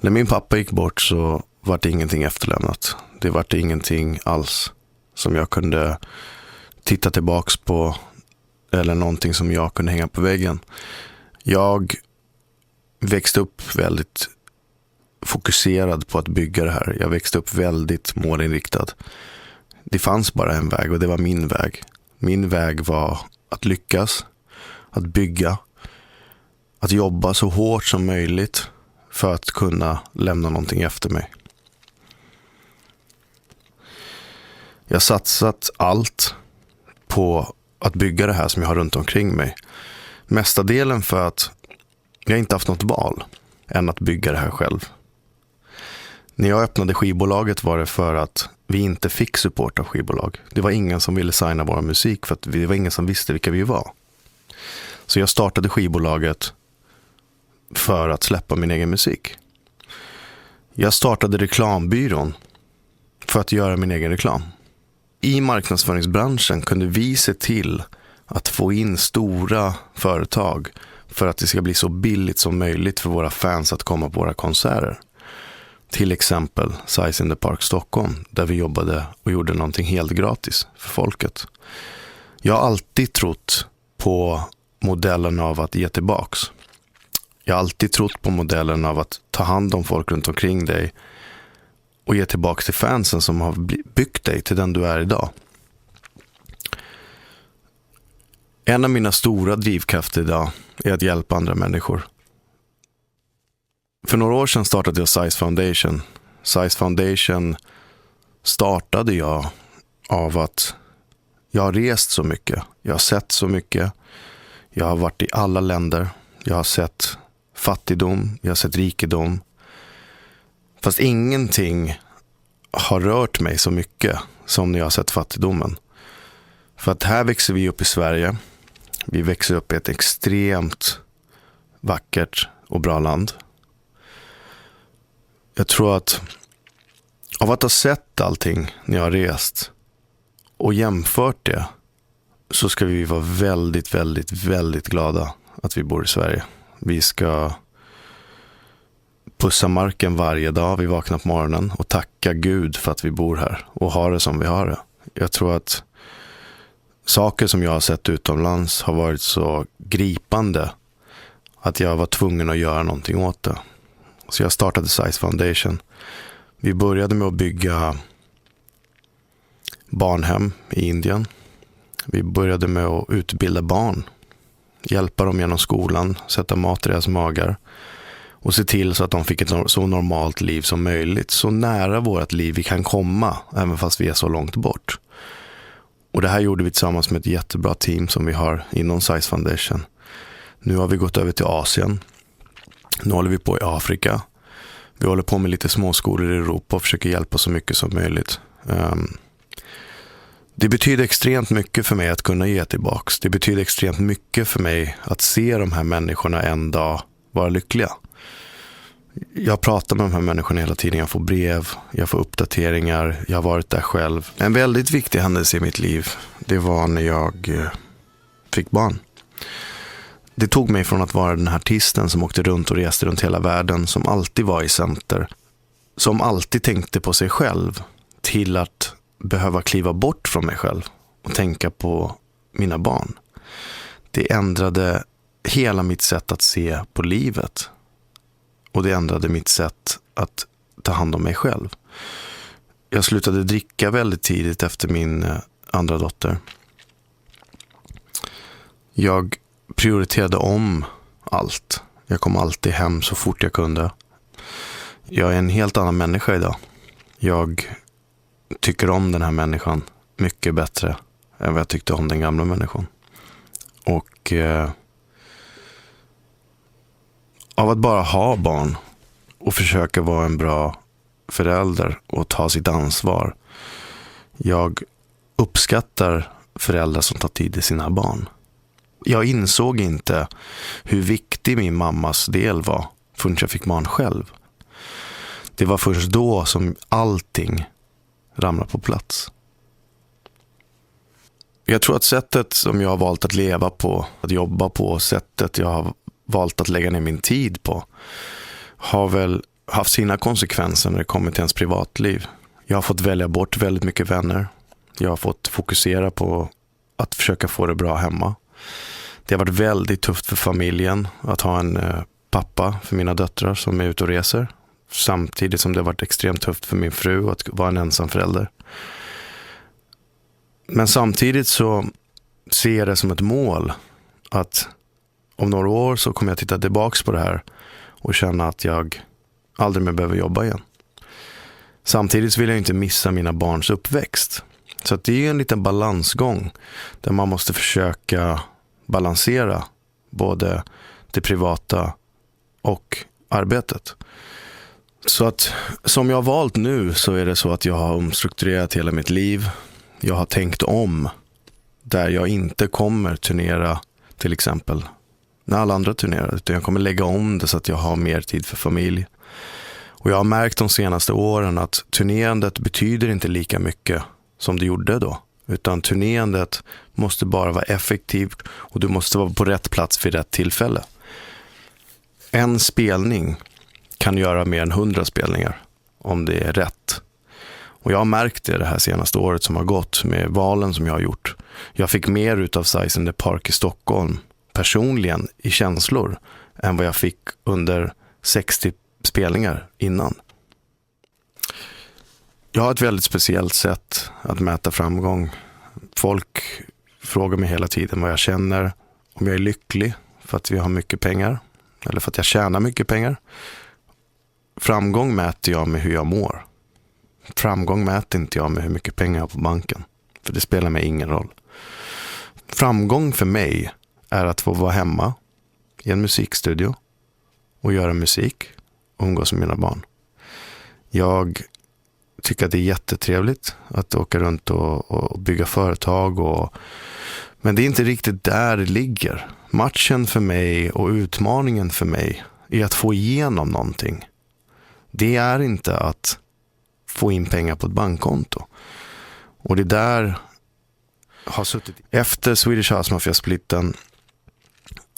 När min pappa gick bort så var det ingenting efterlämnat. Det var ingenting alls som jag kunde titta tillbaks på eller någonting som jag kunde hänga på väggen. Jag växte upp väldigt fokuserad på att bygga det här. Jag växte upp väldigt målinriktad. Det fanns bara en väg och det var min väg. Min väg var att lyckas, att bygga, att jobba så hårt som möjligt för att kunna lämna någonting efter mig. Jag har satsat allt på att bygga det här som jag har runt omkring mig. Mesta delen för att jag inte haft något val än att bygga det här själv. När jag öppnade skivbolaget var det för att vi inte fick support av skivbolag. Det var ingen som ville signa vår musik för att det var ingen som visste vilka vi var. Så jag startade skivbolaget för att släppa min egen musik. Jag startade reklambyrån för att göra min egen reklam. I marknadsföringsbranschen kunde vi se till att få in stora företag för att det ska bli så billigt som möjligt för våra fans att komma på våra konserter. Till exempel Size in the Park Stockholm, där vi jobbade och gjorde någonting helt gratis för folket. Jag har alltid trott på modellen av att ge tillbaks. Jag har alltid trott på modellen av att ta hand om folk runt omkring dig och ge tillbaks till fansen som har byggt dig till den du är idag. En av mina stora drivkrafter idag är att hjälpa andra människor. För några år sedan startade jag Size Foundation. Size Foundation startade jag av att jag har rest så mycket. Jag har sett så mycket. Jag har varit i alla länder. Jag har sett fattigdom. Jag har sett rikedom. Fast ingenting har rört mig så mycket som när jag har sett fattigdomen. För att här växer vi upp i Sverige. Vi växer upp i ett extremt vackert och bra land. Jag tror att av att ha sett allting när jag har rest och jämfört det, så ska vi vara väldigt, väldigt, väldigt glada att vi bor i Sverige. Vi ska pussa marken varje dag vi vaknar på morgonen och tacka Gud för att vi bor här och har det som vi har det. Jag tror att saker som jag har sett utomlands har varit så gripande att jag var tvungen att göra någonting åt det. Så jag startade Size Foundation. Vi började med att bygga barnhem i Indien. Vi började med att utbilda barn. Hjälpa dem genom skolan, sätta mat i deras magar. Och se till så att de fick ett så normalt liv som möjligt. Så nära vårt liv vi kan komma, även fast vi är så långt bort. Och det här gjorde vi tillsammans med ett jättebra team som vi har inom Size Foundation. Nu har vi gått över till Asien. Nu håller vi på i Afrika. Vi håller på med lite småskolor i Europa och försöker hjälpa så mycket som möjligt. Det betyder extremt mycket för mig att kunna ge tillbaks. Det betyder extremt mycket för mig att se de här människorna en dag vara lyckliga. Jag pratar med de här människorna hela tiden. Jag får brev, jag får uppdateringar. Jag har varit där själv. En väldigt viktig händelse i mitt liv, det var när jag fick barn. Det tog mig från att vara den här artisten som åkte runt och reste runt hela världen, som alltid var i center, som alltid tänkte på sig själv, till att behöva kliva bort från mig själv och tänka på mina barn. Det ändrade hela mitt sätt att se på livet. Och det ändrade mitt sätt att ta hand om mig själv. Jag slutade dricka väldigt tidigt efter min andra dotter. Jag prioriterade om allt. Jag kom alltid hem så fort jag kunde. Jag är en helt annan människa idag. Jag tycker om den här människan mycket bättre än vad jag tyckte om den gamla människan. Och av att bara ha barn och försöka vara en bra förälder och ta sitt ansvar. Jag uppskattar föräldrar som tar tid i sina barn. Jag insåg inte hur viktig min mammas del var förrän jag fick barn själv. Det var först då som allting ramlade på plats. Jag tror att sättet som jag har valt att leva på, att jobba på, sättet jag har valt att lägga ner min tid på, har väl haft sina konsekvenser när det kommer till ens privatliv. Jag har fått välja bort väldigt mycket vänner. Jag har fått fokusera på att försöka få det bra hemma. Det har varit väldigt tufft för familjen att ha en pappa för mina döttrar som är ute och reser. Samtidigt som det har varit extremt tufft för min fru att vara en ensam förälder. Men samtidigt så ser jag det som ett mål att om några år så kommer jag titta tillbaka på det här och känna att jag aldrig mer behöver jobba igen. Samtidigt vill jag inte missa mina barns uppväxt. Så att det är en liten balansgång där man måste försöka balansera både det privata och arbetet. Så att som jag har valt nu så är det så att jag har omstrukturerat hela mitt liv. Jag har tänkt om där jag inte kommer turnera till exempel när alla andra turnerar, utan jag kommer lägga om det så att jag har mer tid för familj. Och jag har märkt de senaste åren att turnerandet betyder inte lika mycket som det gjorde då. Utan turnerandet måste bara vara effektivt och du måste vara på rätt plats vid rätt tillfälle. En spelning kan göra mer än 100 spelningar om det är rätt. Och jag har märkt det här senaste året som har gått med valen som jag har gjort. Jag fick mer utav Size in the Park i Stockholm personligen i känslor än vad jag fick under 60 spelningar innan. Jag har ett väldigt speciellt sätt att mäta framgång. Folk frågar mig hela tiden vad jag känner, om jag är lycklig för att vi har mycket pengar eller för att jag tjänar mycket pengar. Framgång mäter jag med hur jag mår. Framgång mäter inte jag med hur mycket pengar jag har på banken. För det spelar mig ingen roll. Framgång för mig är att få vara hemma i en musikstudio och göra musik och umgås med mina barn. Jag tycker att det är jättetrevligt att åka runt och bygga företag. Men det är inte riktigt där det ligger. Matchen för mig och utmaningen för mig är att få igenom någonting. Det är inte att få in pengar på ett bankkonto. Och det där har suttit. Efter Swedish House Mafia-splitten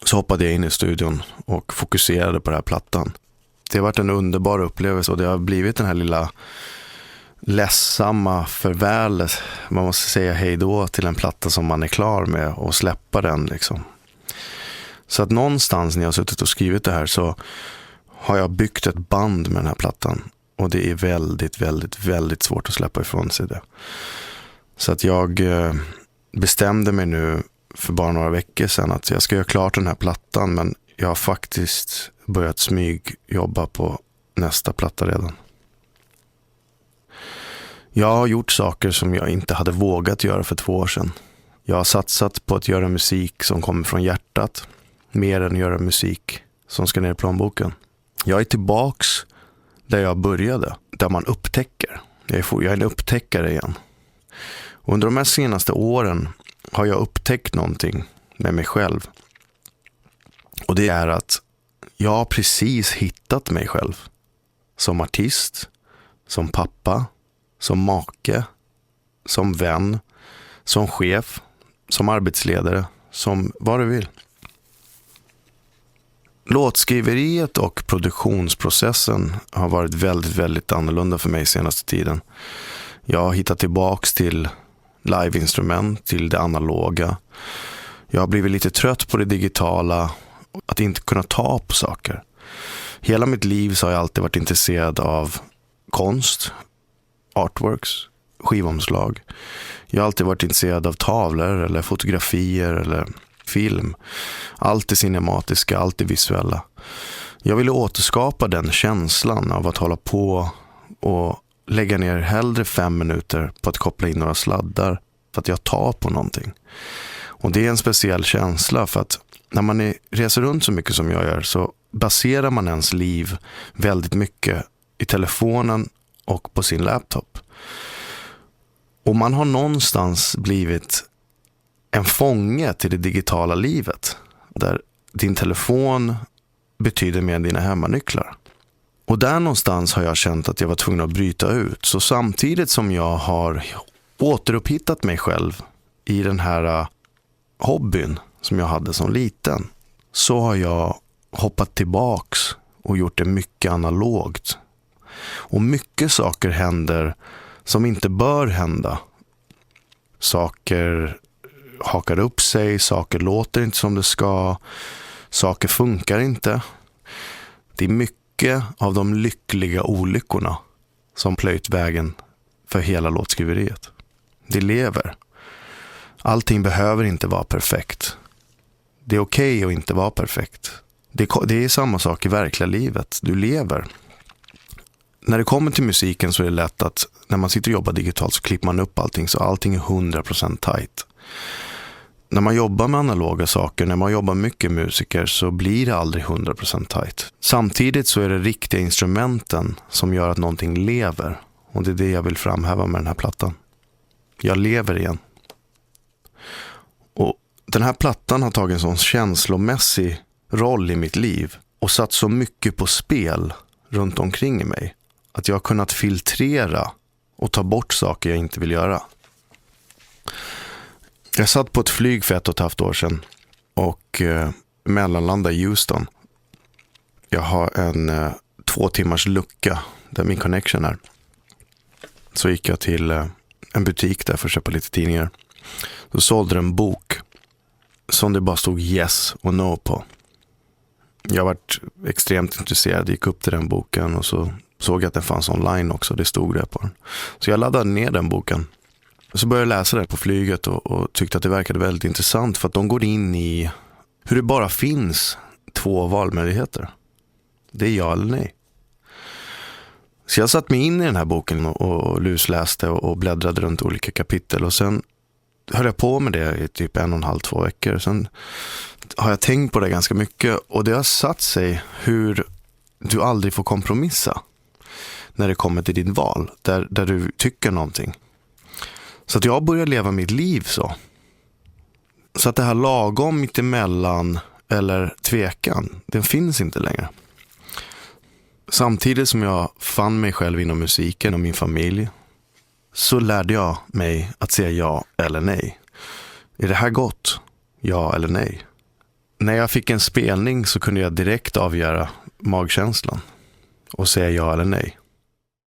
så hoppade jag in i studion och fokuserade på den här plattan. Det har varit en underbar upplevelse och det har blivit den här lilla ledsamma förvälet. Man måste säga hej då till en platta som man är klar med och släppa den liksom. Så att någonstans när jag har suttit och skrivit det här så har jag byggt ett band med den här plattan. Och det är väldigt, väldigt, väldigt svårt att släppa ifrån sig det. Så att jag bestämde mig nu för bara några veckor sedan att jag ska göra klart den här plattan. Men jag har faktiskt börjat smygjobba på nästa platta redan. Jag har gjort saker som jag inte hade vågat göra för 2 år sedan. Jag har satsat på att göra musik som kommer från hjärtat. Mer än göra musik som ska ner i plånboken. Jag är tillbaks där jag började. Där man upptäcker. Jag är en upptäckare igen. Och under de här senaste åren har jag upptäckt någonting med mig själv. Och det är att jag har precis hittat mig själv. Som artist, som pappa, som make, som vän, som chef, som arbetsledare, som vad du vill. Låtskriveriet och produktionsprocessen har varit väldigt, väldigt annorlunda för mig senaste tiden. Jag har hittat tillbaks till liveinstrument, till det analoga. Jag har blivit lite trött på det digitala, att inte kunna ta på saker. Hela mitt liv så har jag alltid varit intresserad av konst, artworks, skivomslag. Jag har alltid varit intresserad av tavlor eller fotografier eller film. Allt det cinematiska, allt det visuella. Jag ville återskapa den känslan av att hålla på och lägga ner hellre 5 minuter på att koppla in några sladdar för att jag tar på någonting. Och det är en speciell känsla för att när man reser runt så mycket som jag gör så baserar man ens liv väldigt mycket i telefonen och på sin laptop. Och man har någonstans blivit en fånge till det digitala livet där din telefon betyder mer än dina hemmanycklar. Och där någonstans har jag känt att jag var tvungen att bryta ut. Så samtidigt som jag har återupphittat mig själv i den här hobbyn som jag hade som liten så har jag hoppat tillbaks och gjort det mycket analogt. Och mycket saker händer som inte bör hända. Saker hakar upp sig, saker låter inte som det ska, saker funkar inte. Det är mycket av de lyckliga olyckorna som plöjt vägen för hela låtskriveriet. Det lever. Allting behöver inte vara perfekt. Det är okej att inte vara perfekt. Det är samma sak i verkliga livet. Du lever. När det kommer till musiken så är det lätt att när man sitter och jobbar digitalt så klipper man upp allting så allting är 100% tight. När man jobbar med analoga saker, när man jobbar mycket musiker så blir det aldrig 100% tight. Samtidigt så är det riktiga instrumenten som gör att någonting lever. Och det är det jag vill framhäva med den här plattan. Jag lever igen. Och den här plattan har tagit en sån känslomässig roll i mitt liv och satt så mycket på spel runt omkring mig att jag har kunnat filtrera och ta bort saker jag inte vill göra. Jag satt på ett flyg för 1,5 år sedan och mellanlandade i Houston. Jag har en 2 timmars lucka där min connection är. Så gick jag till en butik där för att köpa lite tidningar. Då sålde en bok som det bara stod yes och no på. Jag varit extremt intresserad, gick upp till den boken och så såg jag att den fanns online också, det stod det på den. Så jag laddade ner den boken. Och så började jag läsa den på flyget och tyckte att det verkade väldigt intressant för att de går in i hur det bara finns 2 valmöjligheter. Det är ja eller nej. Så jag satt mig in i den här boken och lusläste och bläddrade runt olika kapitel och sen höll jag på med det i typ 1,5-2 veckor. Sen har jag tänkt på det ganska mycket och det har satt sig hur du aldrig får kompromissa när det kommer till ditt val, där du tycker någonting. Så att jag börjar leva mitt liv så. Så att det här lagom mittemellan eller tvekan, den finns inte längre. Samtidigt som jag fann mig själv inom musiken och min familj så lärde jag mig att säga ja eller nej. Är det här gott? Ja eller nej? När jag fick en spelning så kunde jag direkt avgöra magkänslan och säga ja eller nej.